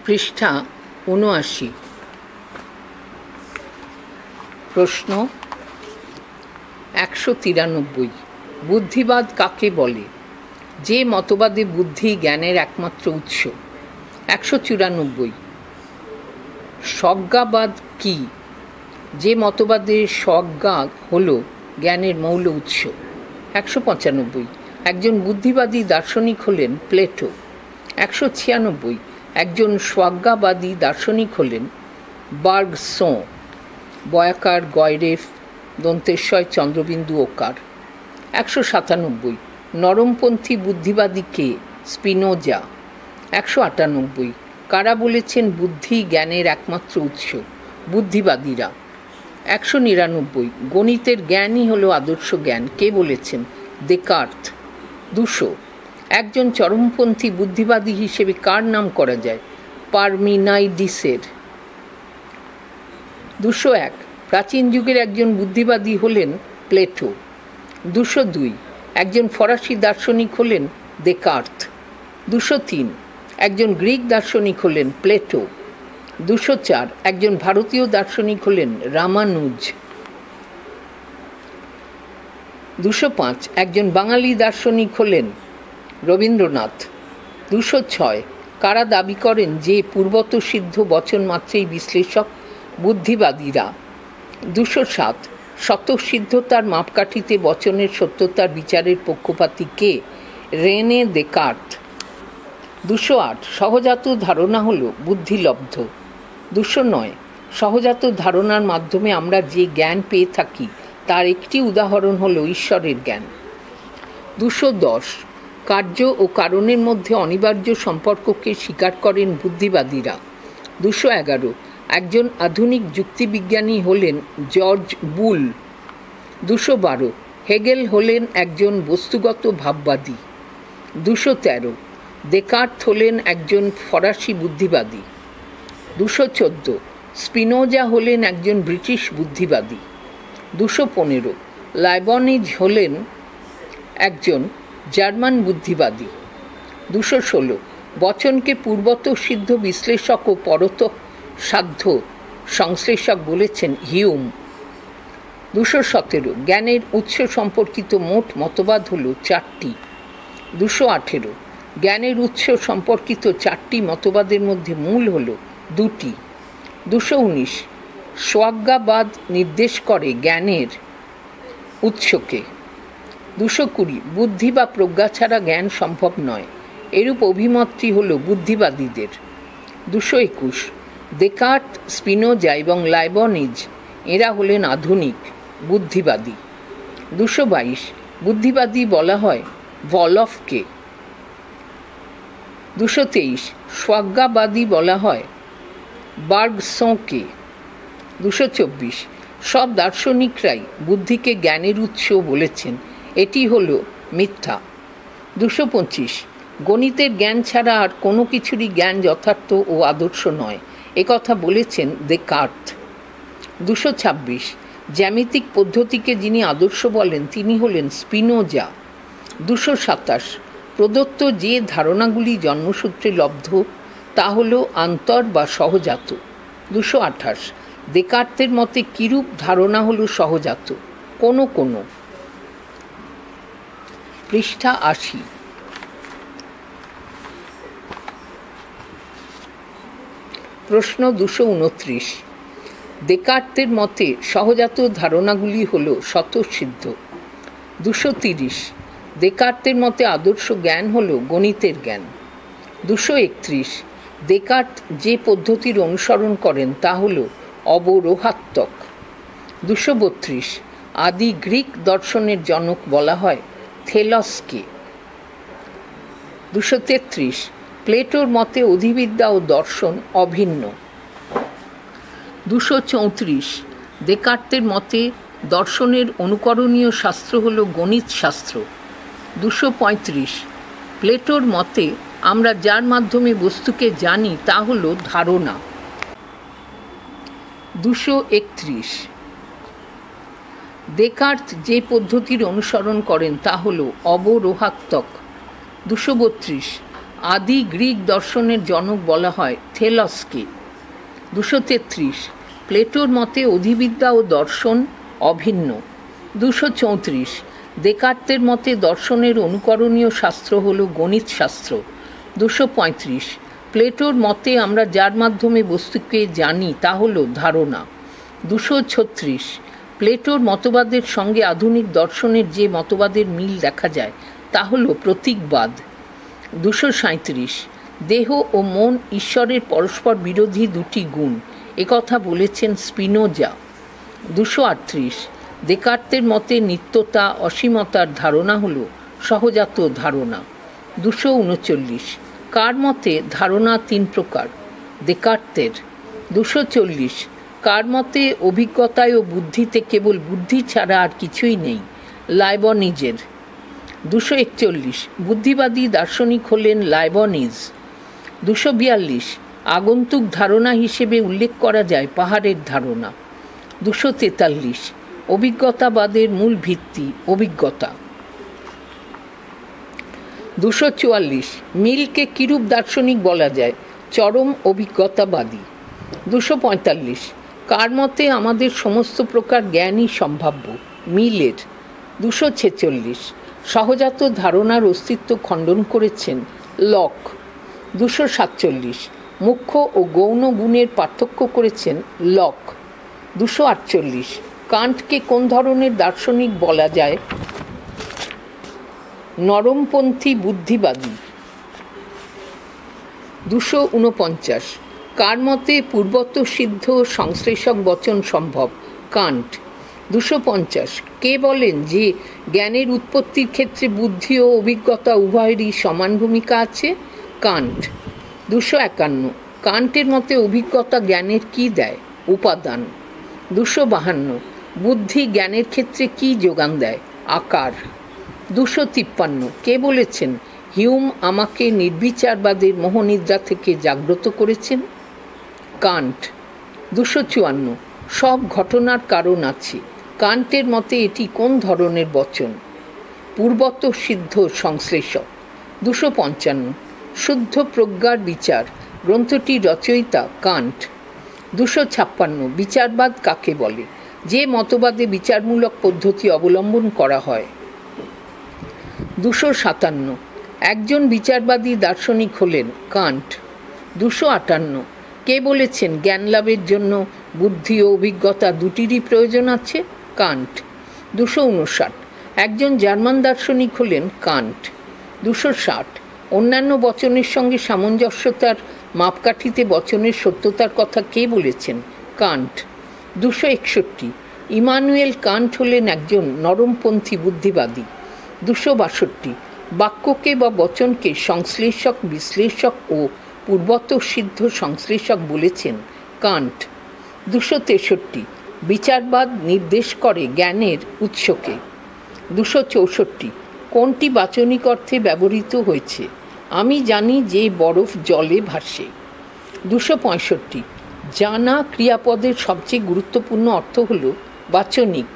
পৃষ্ঠা ৭৯। প্রশ্ন ১৯৩। বুদ্ধিবাদ কাকে বলে? যে মতবাদে বুদ্ধি জ্ঞানের একমাত্র উৎস। ১৯৪। স্বজ্ঞাবাদ কি? যে মতবাদে স্বজ্ঞা হল জ্ঞানের মৌল উৎস। ১৯৫। একজন বুদ্ধিবাদী দার্শনিক হলেন প্লেটো। ১৯৯৬। একজন স্বজ্ঞাবাদী দার্শনিক হলেন বার্গসন। বয়াকার, গয়রেফ, দন্তেশ্বয়, চন্দ্রবিন্দু, ওকার। ১৯৯৭। নরমপন্থী বুদ্ধিবাদী কে? স্পিনোজা। ১৯৯৮। কারা বলেছেন বুদ্ধি জ্ঞানের একমাত্র উৎস? বুদ্ধিবাদীরা। ১৯৯ গণিতের জ্ঞানই হলো আদর্শ জ্ঞান। কে বলেছেন? দেকার্ত। ২০০। একজন চরমপন্থী বুদ্ধিবাদী হিসেবে কার নাম করা যায়? পারমিনাইডিসের। ২০১। প্রাচীন যুগের একজন বুদ্ধিবাদী হলেন প্লেটো। ২০২। একজন ফরাসি দার্শনিক হলেন দেকার্ত। ২০৩। একজন গ্রিক দার্শনিক হলেন প্লেটো। ২০৪। একজন ভারতীয় দার্শনিক হলেন রামানুজ। ২০৫। একজন বাঙালি দার্শনিক হলেন রবীন্দ্রনাথ। ২০৬। কারা দাবি করেন যে পূর্বত সিদ্ধ বচন মাত্রেই বিশ্লেষক? বুদ্ধিবাদীরা। ২০৭। স্বতঃসিদ্ধতার মাপকাঠিতে বচনের সত্যতার বিচারের পক্ষপাতী কে? Rene Descartes. ২০৮। সহজাত ধারণা হল বুদ্ধিলব্ধ। ২০৯। সহজাত ধারণার মাধ্যমে আমরা যে জ্ঞান পেয়ে থাকি তার একটি উদাহরণ হল ঈশ্বরের জ্ঞান। ২১০। কার্য ও কারণের মধ্যে অনিবার্য সম্পর্ককে স্বীকার করেন বুদ্ধিবাদীরা। ২১১। একজন আধুনিক যুক্তিবিজ্ঞানী হলেন জর্জ বুল। ২১২। হেগেল হলেন একজন বস্তুগত ভাববাদী। ২১৩। দেকার্ত হলেন একজন ফরাসি বুদ্ধিবাদী। ২১৪। স্পিনোজা হলেন একজন ব্রিটিশ বুদ্ধিবাদী। ২১৫। লাইবনিজ হলেন একজন জার্মান বুদ্ধিবাদী। ২১৬। বচনকে পূর্বত সিদ্ধ বিশ্লেষক ও পরত সাধ্য সংশ্লেষক বলেছেন হিউম। ২১৭। জ্ঞানের উৎস সম্পর্কিত মোট মতবাদ হল ৪টি। ২১৮। জ্ঞানের উৎস সম্পর্কিত ৪টি মতবাদের মধ্যে মূল হল ২টি। ২১৯। স্বজ্ঞাবাদ নির্দেশ করে জ্ঞানের উৎসকে। ২২০। বুদ্ধি বা প্রজ্ঞা ছাড়া জ্ঞান সম্ভব নয়, এরূপ অভিমতটি হল বুদ্ধিবাদীদের। ২২১। দেকার্ত, স্পিনোজা এবং লাইবনিজ এরা হলেন আধুনিক বুদ্ধিবাদী। ২২২। বুদ্ধিবাদী বলা হয় ভলফকে। ২২৩। স্বজ্ঞাবাদী বলা হয় বার্গসনকে। ২২৪। সব দার্শনিকরাই বুদ্ধিকে জ্ঞানের উৎস বলেছেন, এটি হল মিথ্যা। ২২৫। গণিতের জ্ঞান ছাড়া আর কোনো কিছুরই জ্ঞান যথার্থ ও আদর্শ নয়, একথা বলেছেন দেকার্ত। ২২৬। জ্যামিতিক পদ্ধতিকে যিনি আদর্শ বলেন তিনি হলেন স্পিনোজা। ২২৭। প্রদত্ত যে ধারণাগুলি জন্মসূত্রে লব্ধ তা হল আন্তর বা সহজাত। ২২৮। দেকার্তের মতে কিরূপ ধারণা হল সহজাত? কোনো কোনো। পৃষ্ঠা ৮০। প্রশ্ন ২২৯। দেকার্তের মতে সহজাত ধারণাগুলি হল স্বতঃসিদ্ধ। ২৩০। দেকার্তের মতে আদর্শ জ্ঞান হল গণিতের জ্ঞান। ২৩১। দেকার্ত যে পদ্ধতির অনুসরণ করেন তা হল অবরোহাত্মক। ২৩২। আদি গ্রিক দর্শনের জনক বলা হয় থেলসকে। ২৩৩। প্লেটোর মতে অধিবিদ্যা ও দর্শন অভিন্ন। ২৩৪। দেকার্তের মতে দর্শনের অনুকরণীয় শাস্ত্র হল গণিত শাস্ত্র। ২৩৫। প্লেটোর মতে আমরা যার মাধ্যমে বস্তুকে জানি তা হল ধারণা। ২৩১। দেকার্ত যে পদ্ধতির অনুসরণ করেন তা হল অবরোহাত্মক। ২৩২। আদি গ্রিক দর্শনের জনক বলা হয় থেলসকে। 233, প্লেটোর মতে অধিবিদ্যা ও দর্শন অভিন্ন। 234, দেকার্তের মতে দর্শনের অনুকরণীয় শাস্ত্র হল গণিত শাস্ত্র। 235, প্লেটোর মতে আমরা যার মাধ্যমে বস্তুকে জানি তা হল ধারণা। 236, প্লেটোর মতবাদের সঙ্গে আধুনিক দর্শনের যে মতবাদের মিল দেখা যায় তা হল প্রতীকবাদ। 237, দেহ ও মন ঈশ্বরের পরস্পর বিরোধী দুটি গুণ, একথা বলেছেন স্পিনোজা। 238, দেকার্তের মতে নিত্যতা অসীমতার ধারণা হল সহজাত ধারণা। 239, কার মতে ধারণা 3 প্রকার, দেকার্তের। 240, কার মতে অভিজ্ঞতায় ও বুদ্ধিতে কেবল বুদ্ধি ছাড়া আর কিছুই নেই, লাইবনিজের। 241, বুদ্ধিবাদী দার্শনিক হলেন লাইবনিজ। 242, আগন্তুক ধারণা হিসেবে উল্লেখ করা যায় পাহাড়ের ধারণা। 243, অভিজ্ঞতাবাদের মূল ভিত্তি অভিজ্ঞতা। 244, মিলকে কিরূপ দার্শনিক বলা যায়, চরম অভিজ্ঞতাবাদী। 245, কার মতে আমাদের সমস্ত প্রকার জ্ঞানই সম্ভাব্য, মিলের। 246, সহজাত ধারণার অস্তিত্ব খণ্ডন করেছেন লক। 247, মুখ্য ও গৌণ গুণের পার্থক্য করেছেন লক। 248, কান্টকে কোন ধরনের দার্শনিক বলা যায়, নরমপন্থী বুদ্ধিবাদী। 249, কার মতে পূর্বত সিদ্ধ সংশ্লেষক বচন সম্ভব, কান্ট। 250, কে বলেন যে জ্ঞানের উৎপত্তির ক্ষেত্রে বুদ্ধি ও অভিজ্ঞতা উভয়েরই সমান ভূমিকা আছে, কান্ট। 251, কান্টের মতে অভিজ্ঞতা জ্ঞানের কি দেয়, উপাদান। 252, বুদ্ধি জ্ঞানের ক্ষেত্রে কি যোগান দেয়, আকার। 253, কে বলেছেন হিউম আমাকে নির্বিচারবাদের মোহনিদ্রা থেকে জাগ্রত করেছেন, কান্ট। 254, সব ঘটনার কারণ আছে, কান্টের মতে এটি কোন ধরনের বচন, পূর্বত সিদ্ধ সংশ্লেষক। 255, শুদ্ধ প্রজ্ঞার বিচার গ্রন্থটির রচয়িতা কান্ট। 256, বিচারবাদ কাকে বলে, যে মতবাদে বিচারমূলক পদ্ধতি অবলম্বন করা হয়। 257, একজন বিচারবাদী দার্শনিক হলেন কান্ট। 258, কে বলেছেন জ্ঞান লাভের জন্য বুদ্ধি ও অভিজ্ঞতা দুটিরই প্রয়োজন আছে, কান্ট। 259, একজন জার্মান দার্শনিক হলেন কান্ট। 260, অন্যান্য বচনের সঙ্গে সামঞ্জস্যতার মাপকাঠিতে বচনের সত্যতার কথা কে বলেছেন, কান্ট। 261, ইমানুয়েল কান্ট হলেন একজন নরমপন্থী বুদ্ধিবাদী। 262, বাক্যকে বা বচনকে সংশ্লেষক, বিশ্লেষক ও পূর্বত সিদ্ধ সংশ্লেষক বলেছেন কান্ট। 263, বিচারবাদ নির্দেশ করে জ্ঞানের উৎসকে। 264, কোনটি বাচনিক অর্থে ব্যবহৃত হয়েছে, আমি জানি যে বরফ জলে ভাসে। 265, জানা ক্রিয়াপদের সবচেয়ে গুরুত্বপূর্ণ অর্থ হল বাচনিক।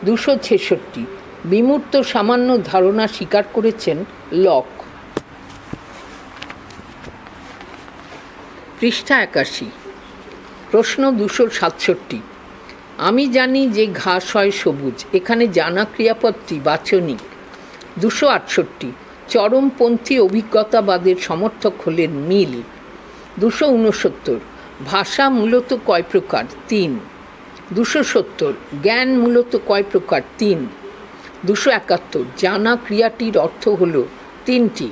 266, বিমূর্ত সামান্য ধারণা স্বীকার করেছেন লক। পৃষ্ঠা 81, প্রশ্ন 267, আমি জানি যে ঘাস হয় সবুজ, এখানে জানা ক্রিয়াপদটি বাচনিক। 268, চরমপন্থী অভিজ্ঞতাবাদের সমর্থক হলেন মিল। 269, ভাষা মূলত কয় প্রকার, 3। 270, জ্ঞান মূলত কয় প্রকার, 3। 271, জানা ক্রিয়াটির অর্থ হল 3টি।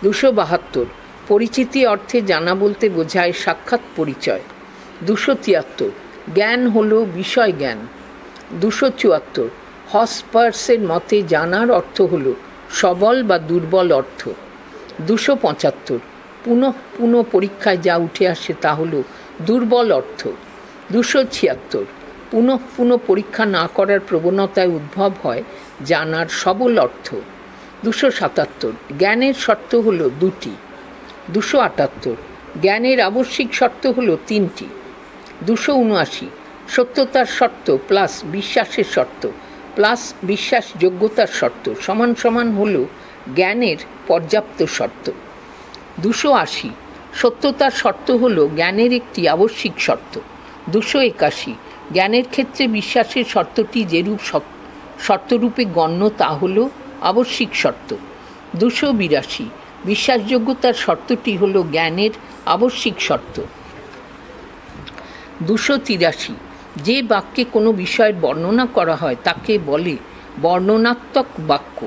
272, পরিচিতি অর্থে জানা বলতে বোঝায় সাক্ষাৎ পরিচয়। 273, জ্ঞান হল বিষয় জ্ঞান। 274, হসপার্সের মতে জানার অর্থ হল সবল বা দুর্বল অর্থ। 275, পুনঃ পরীক্ষায় যা উঠে আসে তা হল দুর্বল অর্থ। 276, পুনঃ পরীক্ষা না করার প্রবণতায় উদ্ভব হয় জানার সবল অর্থ। 277, জ্ঞানের শর্ত হল 2টি। 278, জ্ঞানের আবশ্যিক শর্ত হল 3টি। 279, সত্যতার শর্ত প্লাস বিশ্বাসের শর্ত প্লাস বিশ্বাসযোগ্যতার শর্ত সমান সমান হল জ্ঞানের পর্যাপ্ত শর্ত। 280 সত্যতার শর্ত হল জ্ঞানের একটি আবশ্যিক শর্ত। 281 জ্ঞানের ক্ষেত্রে বিশ্বাসের শর্তটি যেরূপ শর্তরূপে গণ্য তা হল আবশ্যিক শর্ত। 282 বিশ্বাসযোগ্যতার শর্তটি হল জ্ঞানের আবশ্যিক শর্ত। 283 যে বাক্যে কোনো বিষয়ের বর্ণনা করা হয় তাকে বলে বর্ণনাত্মক বাক্য।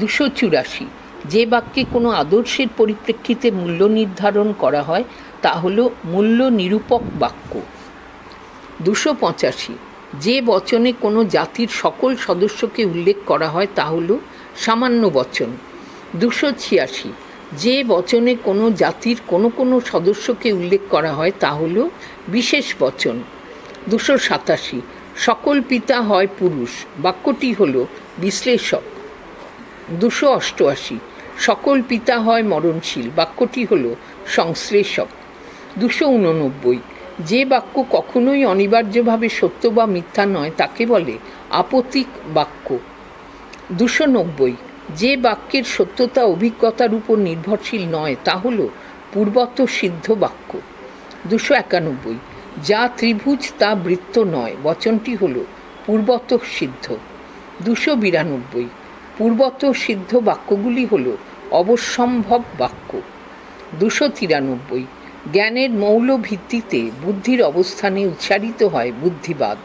284 যে বাক্যে কোনো আদর্শের পরিপ্রেক্ষিতে মূল্য নির্ধারণ করা হয় তা হল মূল্য নিরূপক বাক্য। 285 যে বচনে কোনো জাতির সকল সদস্যকে উল্লেখ করা হয় তা হল সামান্য বচন। 286 যে বচনে কোনো জাতির কোনো সদস্যকে উল্লেখ করা হয় তা হল বিশেষ বচন। 287 সকল পিতা হয় পুরুষ বাক্যটি হল বিশ্লেষক। 288 সকল পিতা হয় মরণশীল বাক্যটি হল সংশ্লেষক। 289 যে বাক্য কখনোই অনিবার্যভাবে সত্য বা মিথ্যা নয় তাকে বলে আপতিক বাক্য। 290 যে বাক্যের সত্যতা অভিজ্ঞতার উপর নির্ভরশীল নয় তা হল পূর্বত সিদ্ধ বাক্য। 291 যা ত্রিভুজ তা বৃত্ত নয় বচনটি হল পূর্বত সিদ্ধ। 292 পূর্বত সিদ্ধ বাক্যগুলি হল অবশ্যম্ভব বাক্য। 293 জ্ঞানের মৌল ভিত্তিতে বুদ্ধির অবস্থানে উচ্চারিত হয় বুদ্ধিবাদ।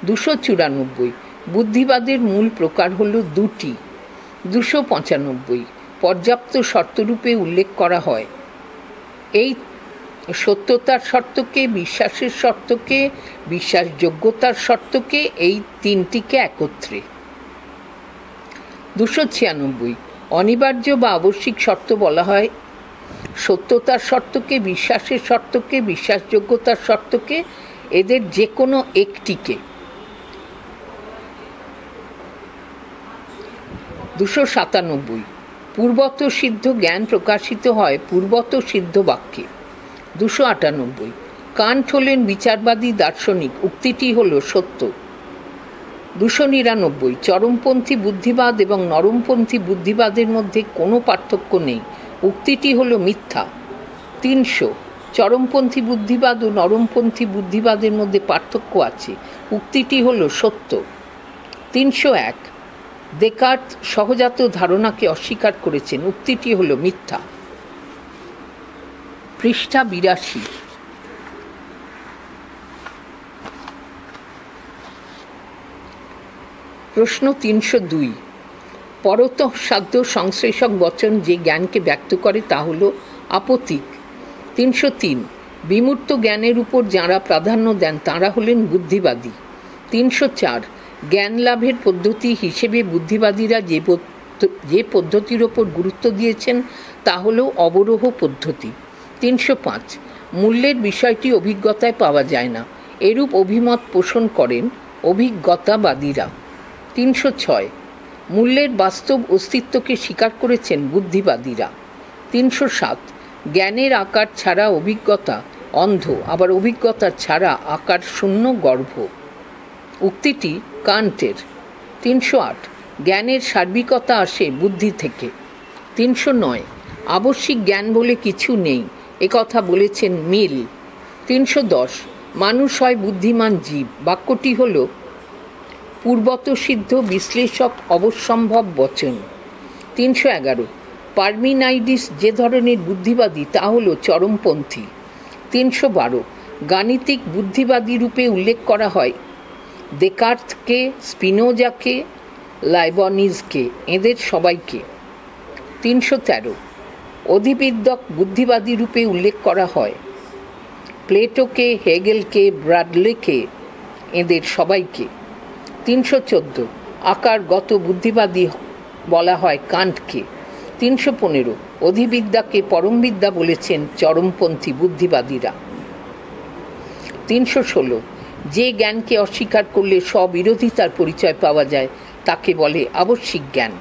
294 বুদ্ধিবাদের মূল প্রকার হল দুটি। 295 পর্যাপ্ত শর্তরূপে উল্লেখ করা হয় এই সত্যতার শর্তকে, বিশ্বাসের শর্তকে, বিশ্বাসযোগ্যতার শর্তকে, এই তিনটিকে একত্রে। 296 অনিবার্য বা আবশ্যিক শর্ত বলা হয় সত্যতার শর্তকে, বিশ্বাসের শর্তকে, বিশ্বাসযোগ্যতার শর্তকে, এদের যে কোনো একটিকে। 297 পূর্বত সিদ্ধ জ্ঞান প্রকাশিত হয় পূর্বত সিদ্ধ বাক্যে। 298 কান্ট হলেন বিচারবাদী দার্শনিক উক্তিটি হল সত্য। 299 চরমপন্থী বুদ্ধিবাদ এবং নরমপন্থী বুদ্ধিবাদের মধ্যে কোনো পার্থক্য নেই উক্তিটি হল মিথ্যা। 300 চরমপন্থী বুদ্ধিবাদ ও নরমপন্থী বুদ্ধিবাদের মধ্যে পার্থক্য আছে উক্তিটি হল সত্য। 301 দেকার্ত সহজাত ধারণাকে অস্বীকার করেছেন উক্তিটি হল মিথ্যা। পৃষ্ঠা 82 প্রশ্ন 302 পরতঃসাধ্য সংশ্লেষক বচন যে জ্ঞানকে ব্যক্ত করে তা হল আপতিক। 303 বিমূর্ত জ্ঞানের উপর যাঁরা প্রাধান্য দেন তাঁরা হলেন বুদ্ধিবাদী। 304 জ্ঞান লাভের পদ্ধতি হিসেবে বুদ্ধিবাদীরা যে পদ্ধতির ওপর গুরুত্ব দিয়েছেন তা হল অবরোহ পদ্ধতি। 305 মূল্যের বিষয়টি অভিজ্ঞতায় পাওয়া যায় না এরূপ অভিমত পোষণ করেন অভিজ্ঞতাবাদীরা। 306 মূল্যের বাস্তব অস্তিত্বকে স্বীকার করেছেন বুদ্ধিবাদীরা। 307 জ্ঞানের আকার ছাড়া অভিজ্ঞতা অন্ধ আবার অভিজ্ঞতা ছাড়া আকার শূন্য গর্ভ উক্তিটি কান্টের। 308 জ্ঞানের সার্বিকতা আসে বুদ্ধি থেকে। 309 আবশ্যিক জ্ঞান বলে কিছু নেই একথা বলেছেন মিল। 310 মানুষ হয় বুদ্ধিমান জীব বাক্যটি হল পূর্বত সিদ্ধ বিশ্লেষক অবশ্যম্ভব বচন। 311 পারমিনাইডিস যে ধরনের বুদ্ধিবাদী তা হল চরমপন্থী। 312 গাণিতিক বুদ্ধিবাদী রূপে উল্লেখ করা হয় দেকার্তকে, স্পিনোজাকে, লাইবনিজকে, এদের সবাইকে। 313 অধিবিদ্যক বুদ্ধিবাদী রূপে উল্লেখ করা হয় প্লেটোকে, হেগেলকে, ব্রাডলেকে, এদের সবাইকে। 314 আকারগত বুদ্ধিবাদী বলা হয় কান্টকে। 315 অধিবিদ্যাকে পরমবিদ্যা বলেছেন চরমপন্থী বুদ্ধিবাদীরা। 316 যে জ্ঞানকে অস্বীকার করলে স্ববিরোধিতার পরিচয় পাওয়া যায় তাকে বলে আবশ্যিক জ্ঞান।